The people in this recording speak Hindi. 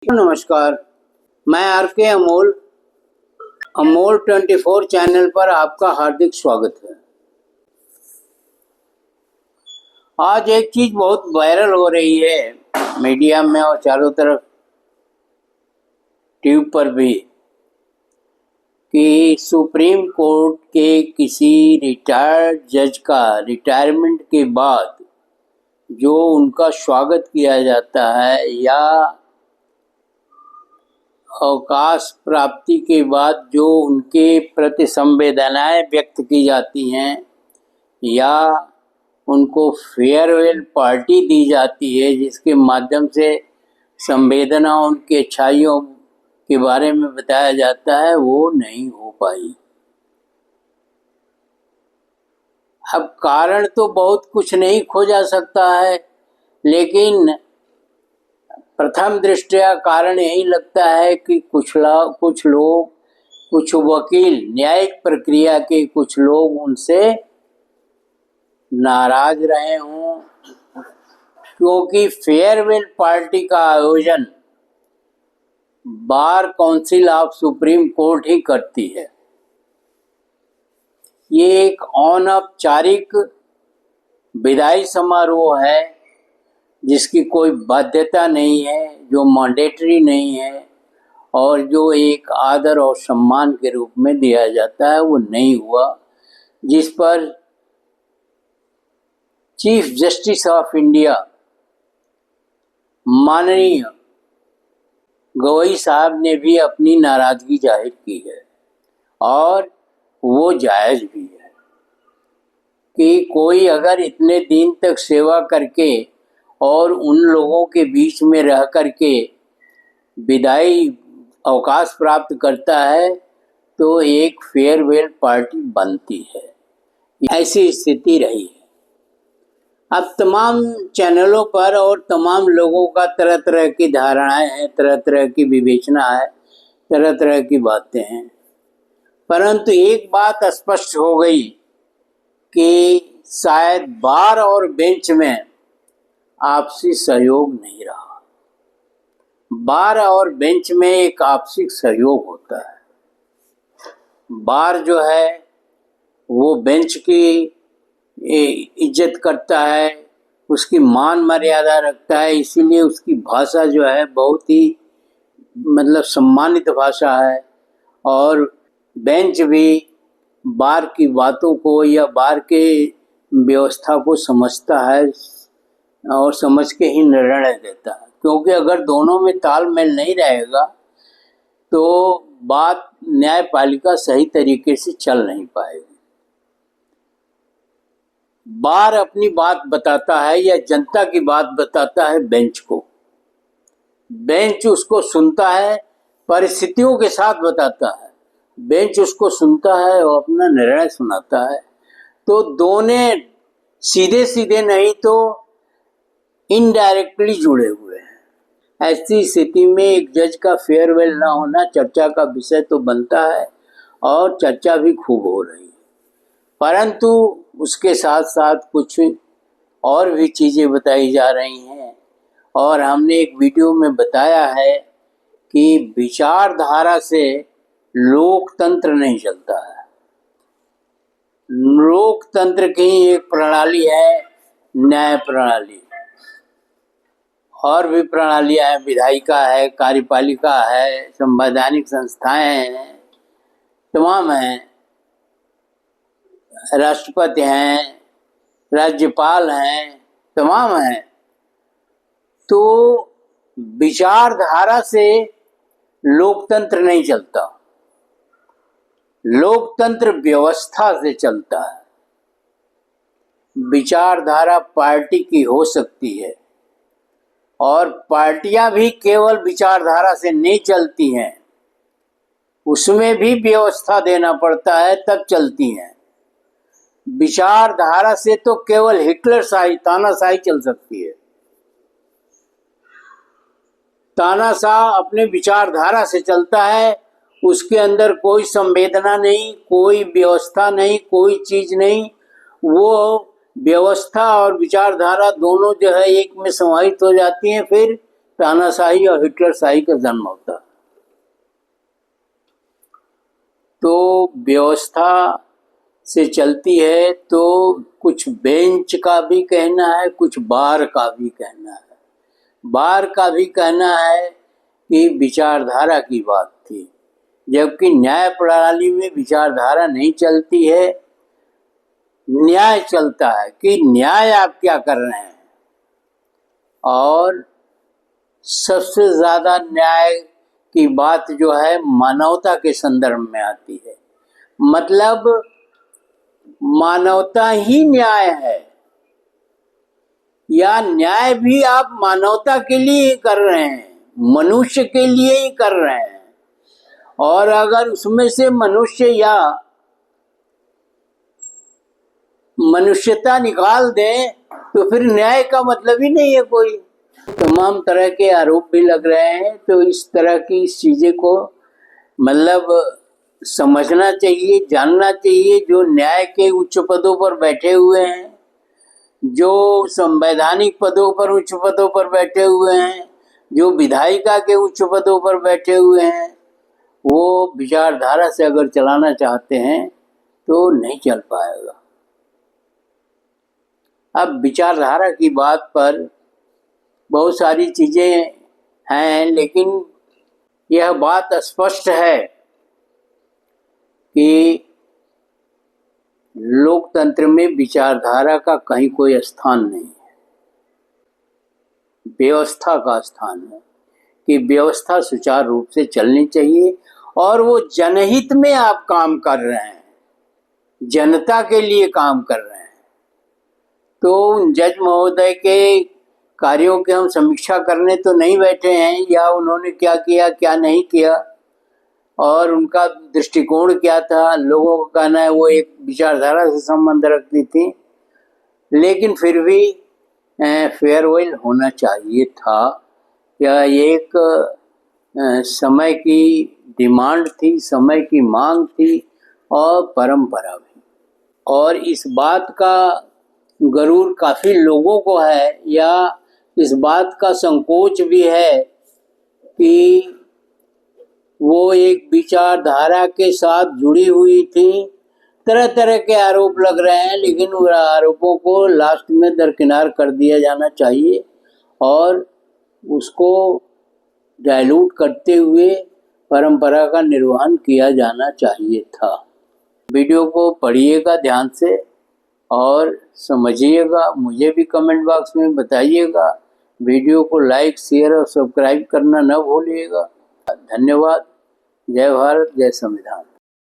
नमस्कार, मैं आर के अमोल 24 चैनल पर आपका हार्दिक स्वागत है। आज एक चीज बहुत वायरल हो रही है मीडिया में और चारों तरफ ट्यूब पर भी कि सुप्रीम कोर्ट के किसी रिटायर्ड जज का रिटायरमेंट के बाद जो उनका स्वागत किया जाता है या अवकाश प्राप्ति के बाद जो उनके प्रति संवेदनाएं व्यक्त की जाती हैं या उनको फेयरवेल पार्टी दी जाती है जिसके माध्यम से संवेदना उनकी अच्छाइयों के बारे में बताया जाता है, वो नहीं हो पाई। अब कारण तो बहुत कुछ नहीं खोजा सकता है, लेकिन प्रथम दृष्टया कारण यही लगता है कि कुछ लोग कुछ वकील न्यायिक प्रक्रिया के कुछ लोग उनसे नाराज रहे हों, क्योंकि फेयरवेल पार्टी का आयोजन bar council of supreme court ही करती है। ये एक अनौपचारिक विदाई समारोह है जिसकी कोई बाध्यता नहीं है, जो मैंडेटरी नहीं है और जो एक आदर और सम्मान के रूप में दिया जाता है, वो नहीं हुआ, जिस पर चीफ जस्टिस ऑफ इंडिया माननीय गवई साहब ने भी अपनी नाराजगी जाहिर की है और वो जायज भी है कि कोई अगर इतने दिन तक सेवा करके और उन लोगों के बीच में रह करके विदाई अवकाश प्राप्त करता है तो एक फेयरवेल पार्टी बनती है। ऐसी स्थिति रही है। अब तमाम चैनलों पर और तमाम लोगों का तरह तरह की धारणाएं हैं, तरह तरह की विवेचना है, तरह तरह की बातें हैं, परंतु एक बात स्पष्ट हो गई कि शायद बार और बेंच में आपसी सहयोग नहीं रहा। बार और बेंच में एक आपसी सहयोग होता है। बार जो है वो बेंच की इज्जत करता है, उसकी मान मर्यादा रखता है, इसीलिए उसकी भाषा जो है बहुत ही सम्मानित भाषा है और बेंच भी बार की बातों को या बार के व्यवस्था को समझता है और समझ के ही निर्णय देता है, क्योंकि अगर दोनों में तालमेल नहीं रहेगा तो बात न्यायपालिका सही तरीके से चल नहीं पाएगी। बार अपनी बात बताता है या जनता की बात बताता है बेंच को, बेंच उसको सुनता है, परिस्थितियों के साथ बताता है, बेंच उसको सुनता है और अपना निर्णय सुनाता है। तो दोनों सीधे सीधे नहीं तो इनडायरेक्टली जुड़े हुए हैं। ऐसी स्थिति में एक जज का फेयरवेल ना होना चर्चा का विषय तो बनता है और चर्चा भी खूब हो रही है, परंतु उसके साथ साथ कुछ और भी चीज़ें बताई जा रही हैं और हमने एक वीडियो में बताया है कि विचारधारा से लोकतंत्र नहीं चलता है। लोकतंत्र की एक प्रणाली है न्याय प्रणाली, और भी प्रणालियां हैं, विधायिका है, कार्यपालिका है, संवैधानिक संस्थाएं हैं, तमाम हैं, राष्ट्रपति हैं, राज्यपाल हैं, तमाम हैं। तो विचारधारा से लोकतंत्र नहीं चलता, लोकतंत्र व्यवस्था से चलता है। विचारधारा पार्टी की हो सकती है और पार्टियां भी केवल विचारधारा से नहीं चलती हैं, उसमें भी व्यवस्था देना पड़ता है तब चलती हैं। विचारधारा से तो केवल हिटलरशाही तानाशाही चल सकती है। तानाशाह अपने विचारधारा से चलता है, उसके अंदर कोई संवेदना नहीं, कोई व्यवस्था नहीं, कोई चीज नहीं। वो व्यवस्था और विचारधारा दोनों जो है एक में समाहित हो जाती हैं, फिर तानाशाही और हिटलरशाही का जन्म होता है। तो व्यवस्था से चलती है तो कुछ बेंच का भी कहना है, कुछ बार का भी कहना है। बार का भी कहना है कि विचारधारा की बात थी, जबकि न्याय प्रणाली में विचारधारा नहीं चलती है, न्याय चलता है कि न्याय आप क्या कर रहे हैं। और सबसे ज्यादा न्याय की बात जो है मानवता के संदर्भ में आती है। मतलब मानवता ही न्याय है, या न्याय भी आप मानवता के लिए ही कर रहे हैं, मनुष्य के लिए ही कर रहे हैं। और अगर उसमें से मनुष्य या मनुष्यता निकाल दें तो फिर न्याय का मतलब ही नहीं है कोई। तमाम तरह के आरोप भी लग रहे हैं। तो इस तरह की चीजें को मतलब समझना चाहिए, जानना चाहिए। जो न्याय के उच्च पदों पर बैठे हुए हैं, जो संवैधानिक पदों पर उच्च पदों पर बैठे हुए हैं, जो विधायिका के उच्च पदों पर बैठे हुए हैं, वो विचारधारा से अगर चलाना चाहते हैं तो नहीं चल पाएगा। अब विचारधारा की बात पर बहुत सारी चीजें हैं, लेकिन यह बात स्पष्ट है कि लोकतंत्र में विचारधारा का कहीं कोई स्थान नहीं है, व्यवस्था का स्थान है कि व्यवस्था सुचारू रूप से चलनी चाहिए। और वो जनहित में आप काम कर रहे हैं, जनता के लिए काम कर रहे हैं। तो जज महोदय के कार्यों की हम समीक्षा करने तो नहीं बैठे हैं, या उन्होंने क्या किया क्या नहीं किया और उनका दृष्टिकोण क्या था। लोगों का कहना है वो एक विचारधारा से संबंध रखती थी, लेकिन फिर भी फेयरवेल होना चाहिए था। यह एक समय की डिमांड थी, समय की मांग थी और परंपरा भी। और इस बात का गरूर काफी लोगों को है, या इस बात का संकोच भी है कि वो एक विचारधारा के साथ जुड़ी हुई थी। तरह तरह के आरोप लग रहे हैं, लेकिन उन आरोपों को लास्ट में दरकिनार कर दिया जाना चाहिए और उसको डाइल्यूट करते हुए परंपरा का निर्वहन किया जाना चाहिए था। वीडियो को पढ़िएगा ध्यान से और समझिएगा। मुझे भी कमेंट बॉक्स में बताइएगा। वीडियो को लाइक, शेयर और सब्सक्राइब करना न भूलिएगा। धन्यवाद। जय भारत, जय संविधान।